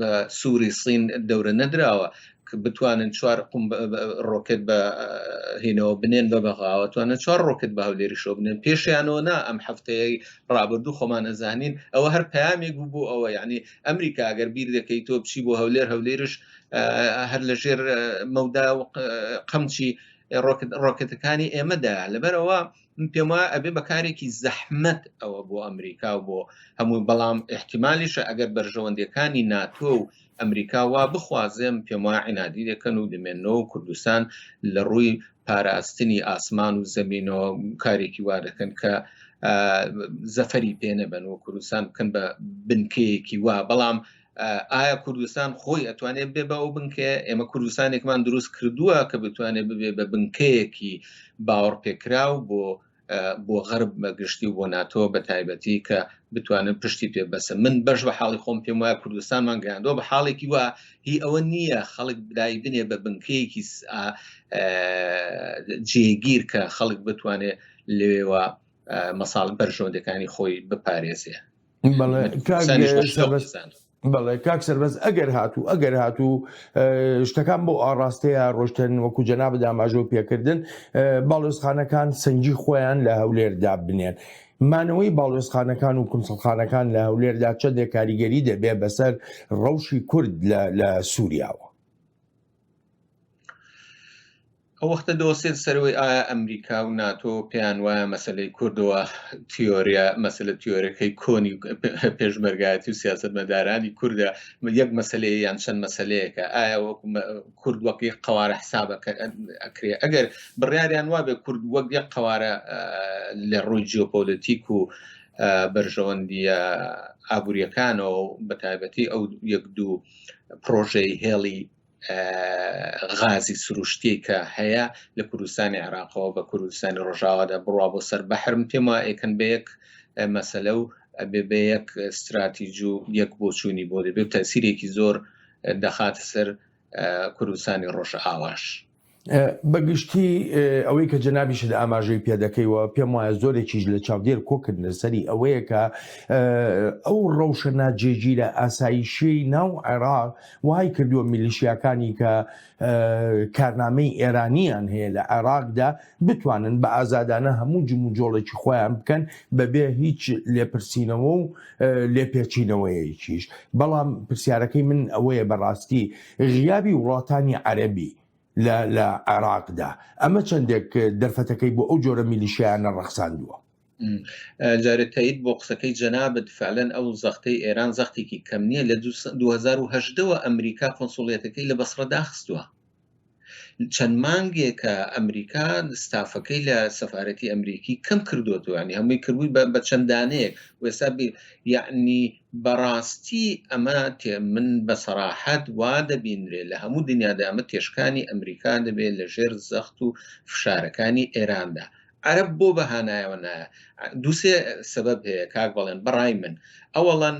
بە سووری سین دەورە نەدراوە بتوانن 4 ڕۆکت بە هینەوە بنێن بە بەغاوە توانن 4 ڕۆکت بە هەولێریشەوە بنێن پێشیانەوە نا ئەم هەفتەیە ڕابردوو خۆمان ئەزانین ئەوە هەر پامێک بوو بۆ ئەوە یعنی ئەمریکا ئەگەر بیر دەکەی تۆ بچی بۆ هەولێرش هەر لە ژێر مەودا قەمچی ڕۆکەتەکانی ئێمەدا لەبەرەوە پێم وایە ئەبێ بەکارێکی زەحمەت ئەوە بۆ ئەمریکا و بۆ هەموو بەڵام احتیمالیشە ئەگەر بەرژەوەندەکانی ناتۆ و ئەمریکا وا بخوازێم پێم وایە عنادی دەکەن و دەمێنەوە کوردستان لە ڕووی پاراستنی ئاسمان و زەمینەوە کارێکی وا دەکەن کە زەفەری پێ نەبن و کوردستان بکەن بە بنکەیەکی وا بەڵام ئایا کوردستان خۆی ئەتوانێت بێ بە ئەو بنکە ئێمە کوردستانێکمان دروست کردووە کە بتوانێت ببێ بە بنکەیەکی باوەڕ پێکراو بۆ غەرب بەگشتی و بۆ ناتۆ بە تایبەتی کە بتوانن پشتی پێ بەسە من بەش بە حاڵی خۆم پێم وایە کوردستانمان گەیاندەوە بە حاڵێکی وا هی ئەوە نییە خەڵک بدای بنێ بە بنکەیەکی جێگیر کە خەڵک بتوانێت لێوە مەساڵ بەرژەوەندەکانی خۆی بپارێزێ بەڵێ کاک سەربەز ئەگەر هاتوو شتەکان بۆ ئاڕاستەیە ڕۆشتن وەکو جەناب داماژۆ پێکردن باڵۆزخانەکان سنگی خۆیان لە هەولێردا بنێن مانەوەی باڵۆزخانەکان و کونسڵخانەکان لە هەولێردا چەندێک کاریگەری دەبێ بەسەر ڕەوشی کورد لە سووریاوە ئەو وەختە دۆسێت سەرەوەی ئایا ئەمریکا و ناتۆ پێیان وایە مەسەلەی کوردەوە تیۆریا مەسەلە تیۆرەکەی کۆنی پێشمەرگایەتی و سیاسەتمەدارانی کوردە یەک مەسەلەیە یان چەند مەسەلەیەکە ئایا کورد وەک یەک قەوارە حسابەکە ئەکرێ ئەگەر بڕیاریان وابێ کورد وەک یەک قەوارە لە ڕووی جیۆپۆلیتیک و بەرژەوەندیە ئابوووریەکانەوە بە تایبەتی ئەو یەک دوو پرۆژەی هێڵی غازی سروشتی کە هەیە لە کوردستانی عێراقەوە بە کوردستانی ڕۆژاوادا بڕوا بۆ سەر بەحرم پێم وایە ئێکەن بە یەک مەسەلە و بە یەک استراتیژی و یەک بۆچوونی بۆ دەبێت تەسیرێکی زۆر دەخاتە سەر کوردستانی ڕۆژئاواش. بەگشتی ئەوەی کە جەنابیشت ئاماژەی پێدەکەیەوە پێم وایە زۆرێکیش لە چاودێر کۆکردنە سەری ئەوەیە کە ئەو ڕەوشە ناجێگیرە ئاسایشەی ناو عێراق وای کردووە میلیشیاکانی کە کارنامەی ئێرانیان هەیە لە عێراقدا بتوانن بە ئازادانە هەموو جموجۆڵێکی خۆیان بکەن بەبێ هیچ لێپرسینەوە و لێپێچینەوەیەکیش. بەڵام پرسیارەکەی من ئەوەیە بەڕاستی غیابی وڵاتانی عەرەبی لە عێراقدا ئەمە چەندێک دەرفەتەکەی بۆ ئەو جۆرە میلیشیانە ڕەخساندووە. جارێتیت بۆ قسەکەی جەنابەت فعلەن ئەو زەختەی ئێران زەختێکی کەم نییە لە 2010ەوە ئەمریکا کۆنسوڵێتەکەی لە بەسڕە داخستووە. چەند مانگێکە ئەمریکا ستافەکەی لە سەفارەتی ئەمریکی کەم کردوەوە، ینی هەمووی کردبووی بە چەندانەیەک وێستا یعنی بەڕاستی ئەمە من بە سەراحەت وا دەبینرێت لە هەموو دنیادا ئەمە تێشکانی ئەمریکا دەبێت لە ژێر زەخت و فشارەکانی ئێراندا. عەرەب بۆ بەهانایەوە نایە دووسێ سەبەب هەیە کاک بەڵێن بەڕای من ئەوەڵەن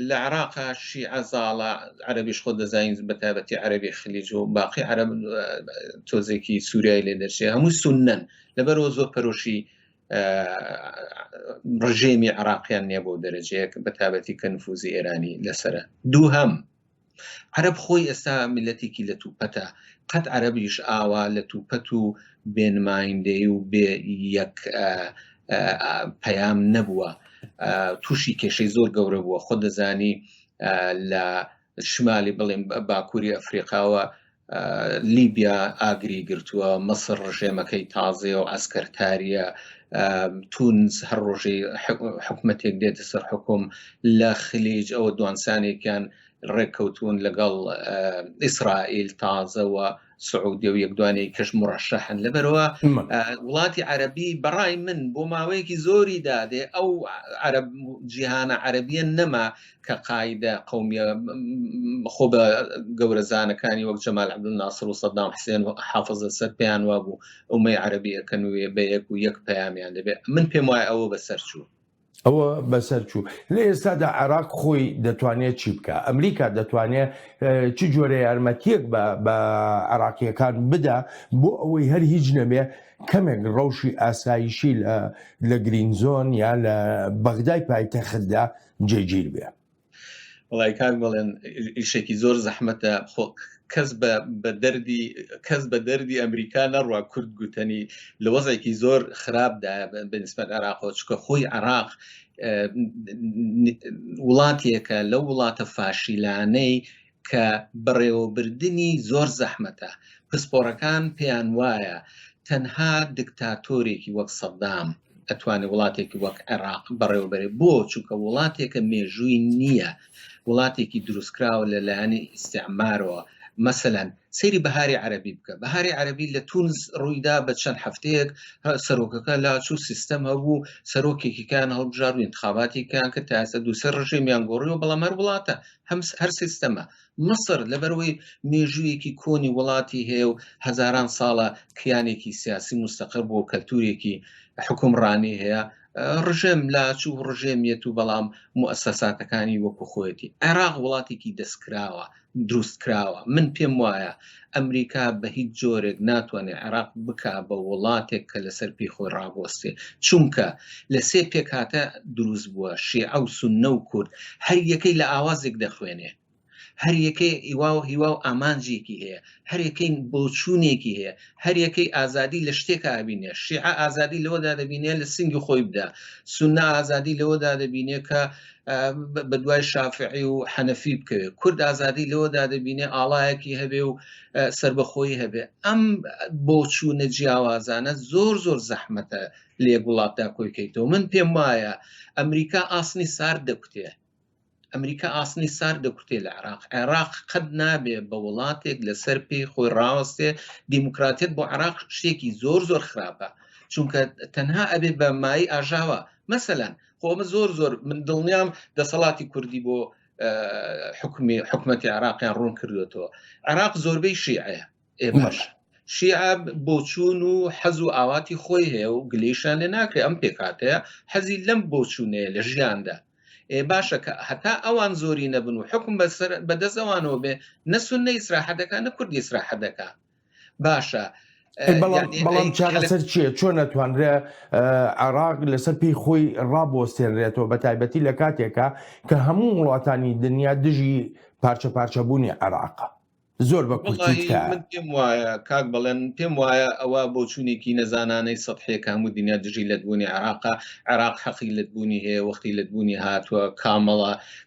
لە عێراقا شیعە زاڵە عەرەبیش خۆ دەزانین بەتابەتی عەرەبی خلیج و باقی عەرەب تۆزێکی سووریای لێ دەچێت هەموو سونەن لەبەرەوە زۆر پەرۆشی ڕژێمی عێراقیان نییە بۆ دەرەجەیەک بەتابەتی کە نفوزی ئێرانی لەسرە. دووهەم عەرەب خۆی ئێستا میلەتێکی لە تووپەتە، قەت عەرەبیش ئاوا لە تووپەت و بێنمایندەی و بێ یەک پەیام نەبووە، تووشی کێشەی زۆر گەورە بووە. خۆ دەزانی لە شمالی بڵێم باکووری ئەفریقاوە لیبیا ئاگری گرتووە، مەسر ڕژێمەکەی تازێ و ئەسکەرتاریە، تونس هەر ڕۆژەی حکومەتێک دێتە سەر حکوم، لە خلیج ئەوە دوانسانێکیان ڕێککەوتون لەگەڵ ئیسرائیل تازەوە سعودی و یەکدوانەی کەش مڕەشەحن. لەبەرەوە وڵاتی عەرەبی بەڕای من بۆ ماوەیەکی زۆری دادێ ئەو جیهانە عەرەبیە نەما کە قاعدە قەومیە خۆ بە گەورەزانەکانی وەک جەمال عەبدولناسر و سەدام حوسێن و حافظ ئەسەد پێیان وابوو ئەومەی عەرەبی ئەکەن و بە یەک و یەک پەیامیان دەبێت. من پێم وایە ئەوە بەسەر چوو. ئەوە بەسەر چوو. لە ئێستادا عێراق خۆی دەتوانێت چی بکە؟ ئەمریکا دەتوانێت چ جۆرە یارمەتیەک بە عێراقیەکان بدا بۆ ئەوەی هەر هیچ نەبێ کەمێک ڕەوشی ئاسایشی لە گرینزۆن یا لە بەغدای پایتەختدا جێگیر بێ؟ وڵای کاک بڵێن ئیشێکی زۆر زەحمەتە. کەس بە دەردی ئەمریکا نەڕوا کورد گوتنی لە وەزێکی زۆر خراپدا بەنسبەت عێراقەوە، چکە خۆی عێراق وڵاتێکە لە وڵاتە فاشیلانەی کە بەڕێوەبردننی زۆر زەحمەتە. پسپۆڕەکان پێیان وایە تەنها دکتاتۆرێکی وەک سەدام ئەتوانێت وڵاتێکی وەک عێراق بەڕێوەبەرێ. بۆ چونکە وڵاتێکە مێژووی نییە، وڵاتێکی دروستکراوە لەلایەنی ئیستیعمارەوە. مەسەلەن سەیری بەهاری عەرەبی بکە. بەهاری عەرەبی لە تونس ڕوویدا بە چەند هەفتەیەک سەرۆکەکە لاچوو سیستەم هەبوو، سەرۆکێکیکان هەڵبژار و انتخاباتێکیان کە تا ئێستا دووسێ ڕژێمیان گۆڕیەوە، بەڵام هەر وڵاتە هەر سیستەمە. مەسر لەبەرەوەی مێژوویەکی کۆنی وڵاتی هەیە و هەزاران ساڵە کیانێکی سیاسی مستەقر بۆ کەلتورێکی حکومڕانی هەیە، ڕژێم لاچوو ڕژێمیەت و بەڵام موسەساتەکانی وەکو خۆیەتی. عێراق وڵاتێکی دەستکراوە، دروستکراوە. من پێم وایە ئەمریکا بە هیچ جۆرێک ناتوانێت عێراق بکا بە وڵاتێک کە لەسەر پێی خۆی ڕابوەستێ، چونکە لە سێ پێکاتە دروست بووە، شیعە و سوننە و کورد، هەر یەکەی لە ئاوازێک دەخوێنێ، هەر یەکەی هیوا و ئامانجێکی هەیە، هەر یەکەی بۆچوونێکی هەیە، هەر یەکەی ئازادی لە شتێکە ئابینێ. شیعە ئازادی لەوەدا دەبینێ لە سنگی خۆی بدا، سوننە ئازادی لەوەدا دەبینێ کە بە دوای شافعی و حەنەفی بکەوێت، کورد ئازادی لەوەدا دەبینێ ئاڵایەکی هەبێ و سربەخۆیی هەبێ. ئەم بۆچوونە جیاوازانە زۆر زۆر زەحمەتە لە یەک وڵاتدا کۆیکەیتەوە. من پێم وایە ئەمریکا ئاسنی سارد دەکوتێ، ئەمریکا ئاسنی سارد دەکوتێ لە عێراق. عێراق قەت نابێ بە وڵاتێک لەسەر پێی خۆی ڕاوەستێ. دیموکراتیت بۆ عێراق شتێکی زۆر زۆر خراپە، چونکە تەنها ئەبێ بە مای ئاژاوە. مەسەلەن خۆمە زۆر من دڵنیام دەسەڵاتی کوردی بۆ حکومەتی عراقیان ڕوون کردوێتەوە. عراق زۆربەی شیعەیە باش شیعە بۆچوون و حەز و ئاواتی خۆی هەیە و گلەیشان لێ ناکرێت ئەم پێکاتەیە حەزی لەم بۆچوونەیە لە ژیاندا باشە کە هەتا ئەوان زۆری نەبن و حکم بەدەست ئەوانەوە بێ نەسون نە ئیسراحەتەکە نە کوردی ئیسراحەتەکە باشە بەڵام چارەسەر چییە چۆن نەتوانرێ عێراق لەسەر پێی خۆی ڕابۆستێنرێتەوە بە تایبەتی لە کاتێکە کە هەموو وڵاتانی دنیا دژی پارچە پارچەبوونی عێراقە زۆر بە کورتیت من پێم وایە کاک بەڵێن پێم وایە ئەوە بۆ چوونێکی نەزانانەی سەدحەیە هەموو دنیا دژی لەدبوونی عێراقا عێراق حەقی لەدبوونی هەیە وەختی لەدبوونی هاتووە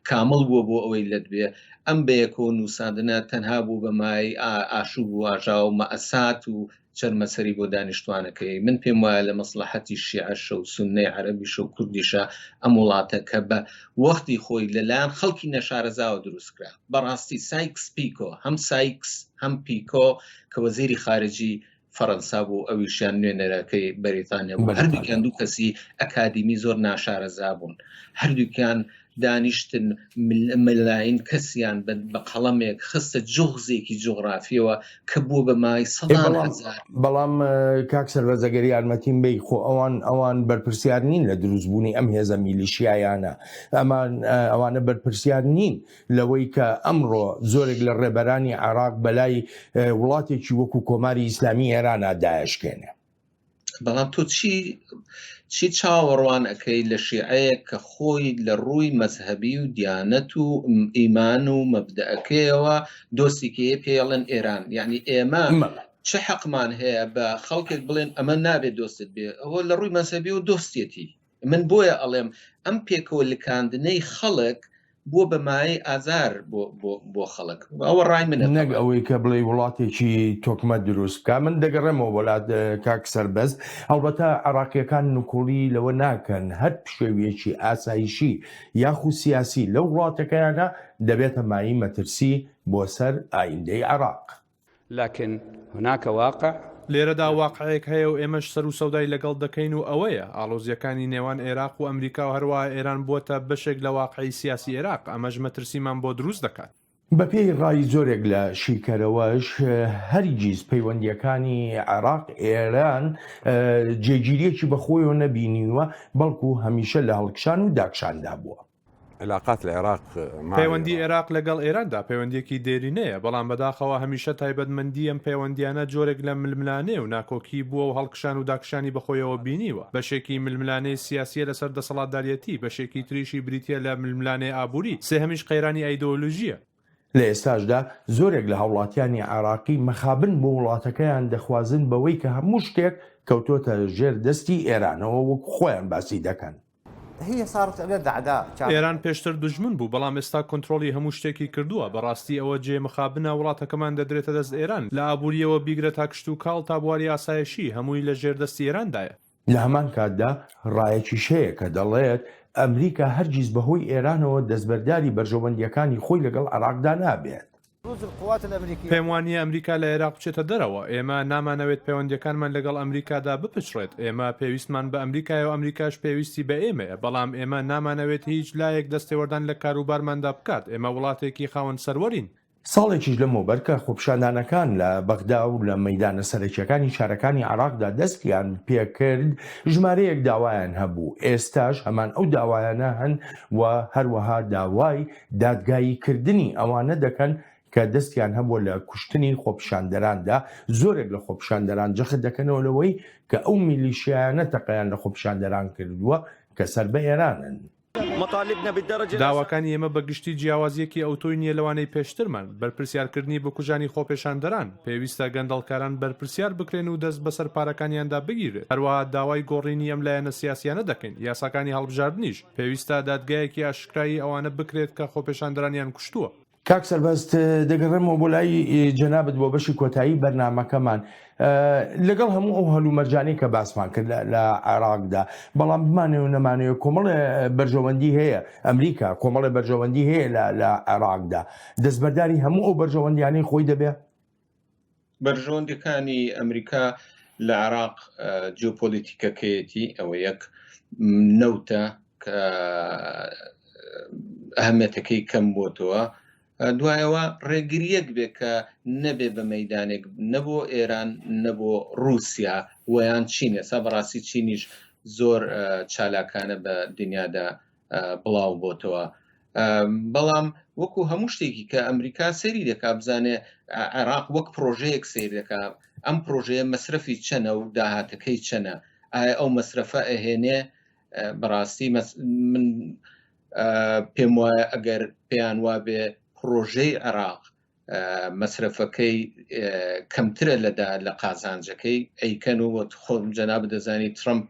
کامەڵ بووە بۆ ئەوەی لەدبێ ئەم بەیەکۆ نووساندنە تەنها بوو بە مای ئاشوب و ئاژا و مەئەسات و چەرمەسەری بۆ دانیشتوانەکەی من پێم وایە لە مەسلحەتی شیعەشە و سوننەی عەرەبیشە و کوردیشە ئەم وڵاتە کە بە وەختی خۆی لەلایەن خەڵکی نەشارەزاوە دروستکرا بەڕاستی سایکس پیکۆ هەم سایکس هەم پیکۆ کە وەزیری خارجی فەڕەنسا بوو ئەویشیان نوێنەرەکەی بەریتانیا بوو هەردووکیان دوو کەسی ئەکادیمی زۆر ناشارەزا بوون هەردووکیان دانیشتن ملاین کەسیان بە قەڵەمێک خستە جوغزێکی جوغرافیەوە کە بوو بە مای سەدان هەزار بەڵام کاک سەربەزەگەری یارمەتیم بێ خۆ ئەوان بەرپرسیار نین لە دروستبوونی ئەم هێزە میلیشیایانە ئەوانە بەرپرسیار نین لەوەی کە ئەمڕۆ زۆرێک لە ڕێبەرانی عێراق بەلای وڵاتێکی وەکو کۆماری ئیسلامی ئێرانە داعشکێنێ بەڵام تۆ چی چاوەڕوان ئەەکەی لە شیعەیە کە خۆی لە ڕووی مەزهەبی و دیانەت و ئیمان و مەبدەعەکەیەوە دۆستێکی پێڵێن ئێران یعنی ئێمە چه حەقمان هەیە بە خەڵکێک بڵێن ئەمە نابێت دۆستت بێ ئەوە لە ڕووی مەزهەبی و دۆستێتی من بۆیە ئەڵێم ئەم پێکەوە لکاندنەی خەڵک بۆ بەمای ئازار بۆ خەڵک ئەوە ڕای منە نەک ئەوەی کە بڵێ وڵاتێکی تۆکمە دروست بکە من دەگەڕێمەوە وڵات کاک سەربەز هەڵبەتە عێراقیەکان نوکوڵی لەوە ناکەن هەر پشێویەکی ئاسایشی یاخو سیاسی لەو وڵاتەکەیانە دەبێتە مایی مەترسی بۆ سەر ئایندەی عێراق لكن هناك واقع لێرەدا واقعەیەک هەیە و ئێمەش سەر و سەودای لەگەڵ دەکەین و ئەوەیە ئاڵۆزیەکانی نێوان عێراق و ئەمریکا و هەروە ئێران بووەتە بەشێک لە واقعی سیاسی عێراق ئەمەش مەترسیمان بۆ دروست دەکات بەپێی ڕای زۆرێک لە شیکەرەوەش هەرگیز پەیوەندیەکانی عێراق ئێران جێگیریەکی بەخۆیەوە نەبینیوە بەڵکو هەمیشە لە هەڵکشان و داکشاندا بووە علاقات العراق پەیوەندی عێراق لەگەڵ ئێراندا پەیوەندیەکی دێرینەیە بەڵام بەداخەوە هەمیشە تایبەتمەندی ئەم پەیوەندیانە جۆرێک لە ململانێ و ناکۆکی بووە و هەڵکشان و داکشانی بەخۆیەوە بینیوە بەشێکی ململانەی سیاسیە لەسەر دەسەڵاتدارەتی بەشێکی تریشی بریتە لە ململانەی ئابووری سێهەمیش قەیرانی ئایدۆلۆژیە لە ئێستاشدا زۆرێک لە هاوڵاتیانی عێراقی مەخابن بۆ وڵاتەکەیان دەخوازن بەوەی کە هەموو شتێک کەوتۆتە ژێر دەستی ئێرانەوە وەک خۆیان باسی دەکەن ئێران پێشتر دژمن بوو بەڵام ئێستا کۆنتترۆلی هەموو شتێکی کردووە بەڕاستی ئەوە جێ مخابنە وڵاتەکەمان دەدرێتە دەست ئێران لە ئابوووریەوە بیگرە تا کشت و کاڵ تا بواری ئاسایشی هەمووی لە ژێر دەستی ئێراندایە لە هەمان کاتدا ڕایەکی شەیە کە دەڵێت ئەمریکا هەرگیز بەهۆی ئێرانەوە دەستبەرداری بەرژەوەندیەکانی خۆی لەگەڵ عێراقدا نابێت پێم وانە ئەمریکا لە عێراق بچێتە دەرەوە ئێمە نامانەوێت پەیوەندیەکانمان لەگەڵ ئەمریکادا بپچڕێت ئێمە پێویستمان بە ئەمریکای و ئەمریکاش پێویستی بە ئێمەیە بەڵام ئێمە نامانەوێت هیچ لایەک دەستێوەردان لە کاروبارماندا بکات ئێمە وڵاتێکی خاوەن سەروەرین ساڵێکیش لەمەوبەر کە خۆپیشاندانەکان لە بەغدا و لە مەیدانە سەرەکیەکانی شارەکانی عێراقدا دەستیان پێکرد ژمارەیەک داوایان هەبوو ئێستاش هەمان ئەو داوایانە هەن و هەروەها داوای دادگاییکردنی ئەوانە دەکەن کە دەستیان هەبووە لە کوشتنی خۆپیشاندەراندا زۆرێک لە خۆپیشاندەران جەخت دەکەنەوە لەوەی کە ئەو میلیشیایانە تەقەیان لە خۆپیشاندەران کردووە کە سەر بە ئێرانن داواکانی ئێمە بەگشتی جیاوازیەکی ئەوتۆی نیە لەوانەی پێشترمان بەرپرسیارکردنی بکوژانی خۆپێشاندەران پێویستە گەندەڵکاران بەرپرسیار بکرێن و دەست بەسەر پارەکانیاندا بگیرێت هەروەها داوای گۆڕینی ئەم لایەنە سیاسیانە دەکەین یاساکانی هەڵبژاردنیش پێویستە دادگایەکی ئاشکرایی ئەوانە بکرێت کە خۆپێشاندەرانیان کوشتووە کاک سەربەست دەگەڕێمەوە بۆ لای جەنابەت بۆ بەشی کۆتایی بەرنامەکەمان لەگەڵ هەموو ئەو هەلومەرجانەی کە باسمان کرد لە عێراقدا بەڵام بمانێ و نەمانەوە کۆمەڵێ بەرژەوەندی هەیە ئەمریکا کۆمەڵێ بەرژەوەندی هەیە لە عێراقدا دەستبەرداری هەموو ئەو بەرژەوەندیانەی خۆی دەبێت بەرژەوەندەکانی ئەمریکا لە عێراق جیۆپۆلیتیکەکەیەتی ئەوە یەک نەوتە کە ئەهەمەتەکەی کەم بۆتەوە دوایەوە ڕێگریەک بێ کە نەبێ بە مەیدانێک نەبوو ئێران نەبوو رووسیا ویان چین ئێستا بەڕاستی چینیش زۆر چالاکانە بە دنیادا بڵاو بۆتەوە بەڵام وەکو هەموو شتێکی کە ئەمریکا سەیری دەکا بزانێ عێراق وەک پرۆژەیەک سیر دەکا ئەم پرۆژەیە مەسرەفی چەنە و داهاتەکەی چەنە ئایا ئەو مەسرەفە ئەهێنێ بەڕاستی من پێم وایە ئەگەر پێیان وابێ پرۆژەی عێراق مەسرەفەکەی کەمترە لە قازانجەکەی ئەیکەن و خۆم جەناب دەزانی ترمپ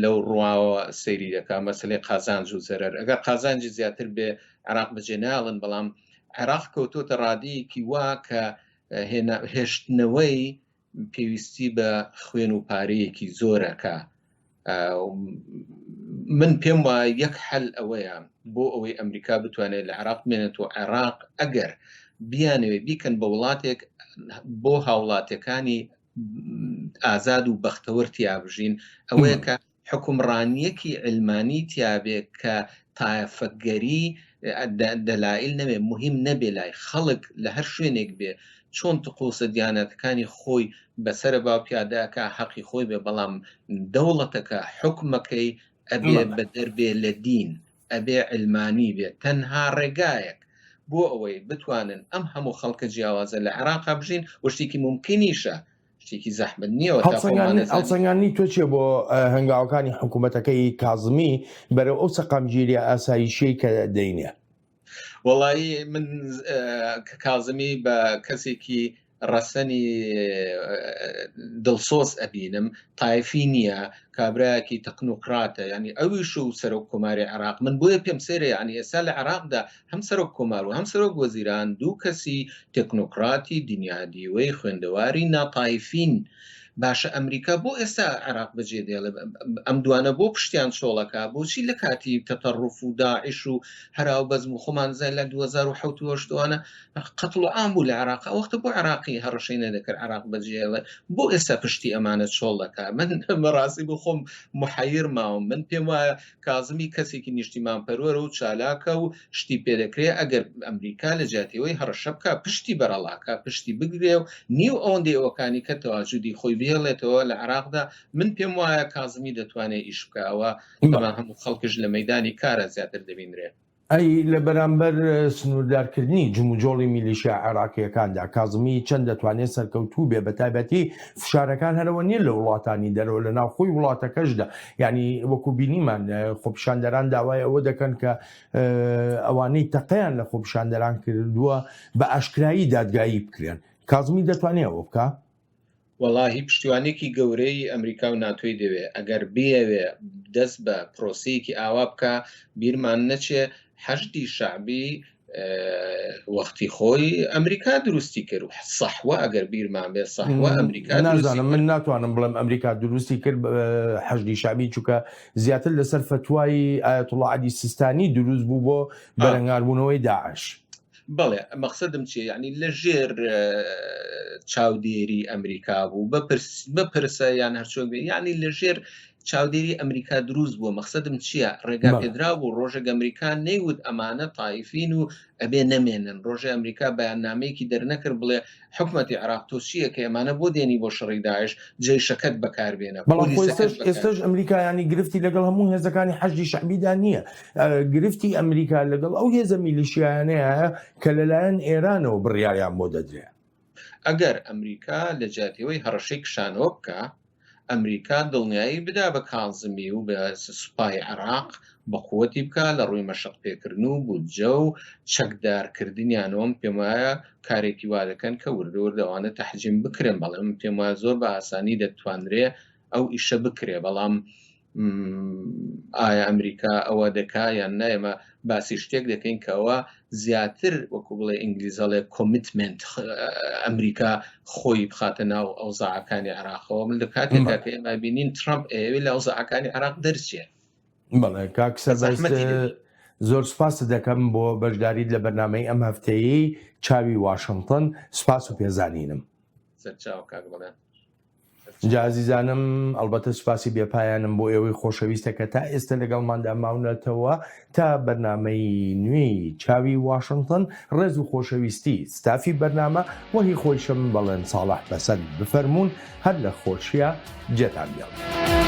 لەو ڕواوە سەیری دەکا مەسلەی قازانج و زەرەر ئەگەر قازانجی زیاتر بێ عێراق بەجێ ناڵن بەڵام عێراق کەوتۆتە ڕادەیەکی وا کە هێشتنەوەی پێویستی بە خوێن و پارەیەکی زۆرەکە من پێم وایە یەک حەل ئەوەیە بۆ ئەوەی ئەمریکا بتوانێت لە عێراق بمێنێتەوە عێراق ئەگەر بیانەوێ بیکەن بە وڵاتێک بۆ هاوڵاتەکانی ئازاد و بەختەوەر تیابژین ئەوەیە کە حکومڕانیەکی علمانی تیابێت کە تایەفەگەری دەلایل نەبێ مهم نەبێ لای خەڵک لە هەر شوێنێک بێ چۆن تقوسە دیانەتەکانی خۆی بەسرە با پیاداکە حەقی خۆی بێ بەڵام دەوڵەتەکە حکومەکەی ئەبێ بە دەربێ لە دین ئەبێ علمانی بێت تەنها ڕێگایەک بۆ ئەوەی بتوانن ئەم هەموو خەڵکە جیاوازە لە عێراقا بژین و شتێکی ممکنیشە شتێکی زەحمت نییەوە ئەڵسەنگانی تۆ چێ بۆ هەنگاوەکانی حکوومەتەکەی کازمی بەرەو ئەو سەقامگیری ئاسایشەی کە دەینێ وەڵایی من کازمی بە کەسێکی ڕەسەنی دڵسۆز ئەبینم تایفی نییە کابراایەکی تەکنۆکراتە ینی ئەویش و سەرۆک کۆماری عێراق من بۆیە پێم سێرە ینی ئێستا لە عێراقدا هەم سەرۆک کۆمار و هەم سەرۆک وەزیران دوو کەسی تەکنۆکراتی دنیادیوەی خوێندەواری ناتایفین باشە ئەمریکا بۆ ئێستا عێراق بەجێ دێڵێ ئەم دوانە بۆ پشتیان چۆڵەکە بۆچی لە کاتی تەتەڕف و داعش و هەراو بەزم و خۆمان زای لە 2010 قەتڵ و عام بوو لە عێراق ئەوەختە بۆ عێراقی هەڕەشەی نەدەکرد عێراق بەجێڵێ بۆ ئێستا پشتی ئەمانە چۆڵەکە من بەڕاستی بۆ خۆم محەیر ماوم من پێم وایە کازمی کەسێکی نیشتیمان پەروەرە و چالاکە و شتی پێدەکرێت ئەگەر ئەمریکا لە جیاتیەوەی هەڕەشە بکە پشتی بەرەڵاکە پشتی بگرێ و نیو ئەوەندەی ئەوەکانی کە تەواجودی خۆی بێڵێتەوە لە عێراقدا من پێم وایە کازمی دەتوانێت ئیش بکەوە بەڵام هەموو خەڵکش لە مەیدانی کارە زیاتر دەبینرێت ئەی لە بەرامبەر سنووردارکردنی جموجۆڵی میلیشیا عێراقیەکاندا کازمی چەند دەتوانێت سەرکەوتوو بێ بە تایبەتی فشارەکان هەرەوە نییە لە وڵاتانی دەرەوە لە ناوخۆی وڵاتەکەشدا ینی وەکو بینیمان خۆپیشاندەران داوای ئەوە دەکەن کە ئەوانەی تەقەیان لە خۆپیشاندەران کردووە بە ئاشکرایی دادگایی بکرێن کازمی دەتوانێت ئەوە بکە وەڵاهی پشتیوانێکی گەورەی ئەمریکا و ناتۆی دەوێت ئەگەر بێوێ دەست بە پرۆسەیەکی ئاوا بکە بیرمان نەچێ حەشدی شعبی وەختی خۆی ئەمریکا دروستی کرد و سەحوە ئەگەر بیرمان بێ سەحوە ئەمریکا نازانم من ناتوانم بڵێم ئەمریکا دروستی کرد حەشدی شعبی چووکە زیاتر لەسەر فتوای ئایەتوڵڵا عەلی سیستانی دروست بوو بۆ بەرەنگاربوونەوەی داعش بەڵێ مەقسەدم چیە یعنی لە ژێر چاودێری ئەمریکا بوو بپرسە یان هەرچۆ بێ یعنی لە ژێر چاودێری ئەمریکا دروست بووە مەقسەدم چییە ڕێگا پێدرا بوو ڕۆژێک ئەمریکا نەیوت ئەمانە تایفین و ئەبێ نەمێنن ڕۆژێ ئەمریکا بەیاننامەیەکی دەرنەکرد بڵێ حکومەتی عێراق تۆ چییە کە ئەمانە بۆ دێنی بۆ شەڕی داعش جێیشەکەت بەکاربێنە بەڵام ئێستاش ئەمریکا ینی گرفتی لەگەڵ هەموو هێزەکانی حەشدی شعبیدا نییە گرفتی ئەمریکا لەگەڵ ئەو هێزە میلیشیانەیە کە لەلایەن ئێرانەوە بڕیاریان بۆ دەدرێت ئەگەر ئەمریکا لە جیاتیەوەی هەڕەشەی کشانەوە بکە ئەمریکا دڵنیایی بدا بە کازمی و بە سوپای عێراق بە قووەتی بکە لە ڕووی مەشق پێکردن و بودجە و چەکدارکردنیانەوەم پێم وایە کارێکی وا دەکەن کە وردەوردەوانە تەحجیم بکرێن بەڵام پێم وایە زۆر بە ئاسانی دەتوانرێ ئەو ئیشە بکرێ بەڵام ئایا ئەمریکا ئەوە دەکا یان نایمە باسی شتێک دەکەین کە ئەوە زیاتر وەکو بڵێ ئینگلیزەڵێ کۆمیتمنت ئەمریکا خۆی بخاتە ناو ئەوزاعەکانی عێراقەوە من لە کاتێکدا کە ئێمە بینین ترامپ ئێوێ لە ئەوزاعەکانی عێراق دەرچێ بەڵێ کاک سەربەست زۆر سپاس دەکەم بۆ بەشداریت لە بەرنامەی ئەم هەفتەیەی چاوی واشنگتن سپاس و پێزانینم سەرچاو کاک بڵێن جازیزانم ئەلبەتە سوپاسی بێپایانم بۆ ئێوەی خۆشەویستە کە تا ئێستا لەگەڵماندا ماونەتەوە تا بەرنامەی نوێی چاوی واشنگتن. ڕێز و خۆشەویستی ستافی بەرنامە وەهی خۆشم بەڵێن ساڵح بەسەر بفەرمونون هەر لە خۆشیە جێتان بێڵ.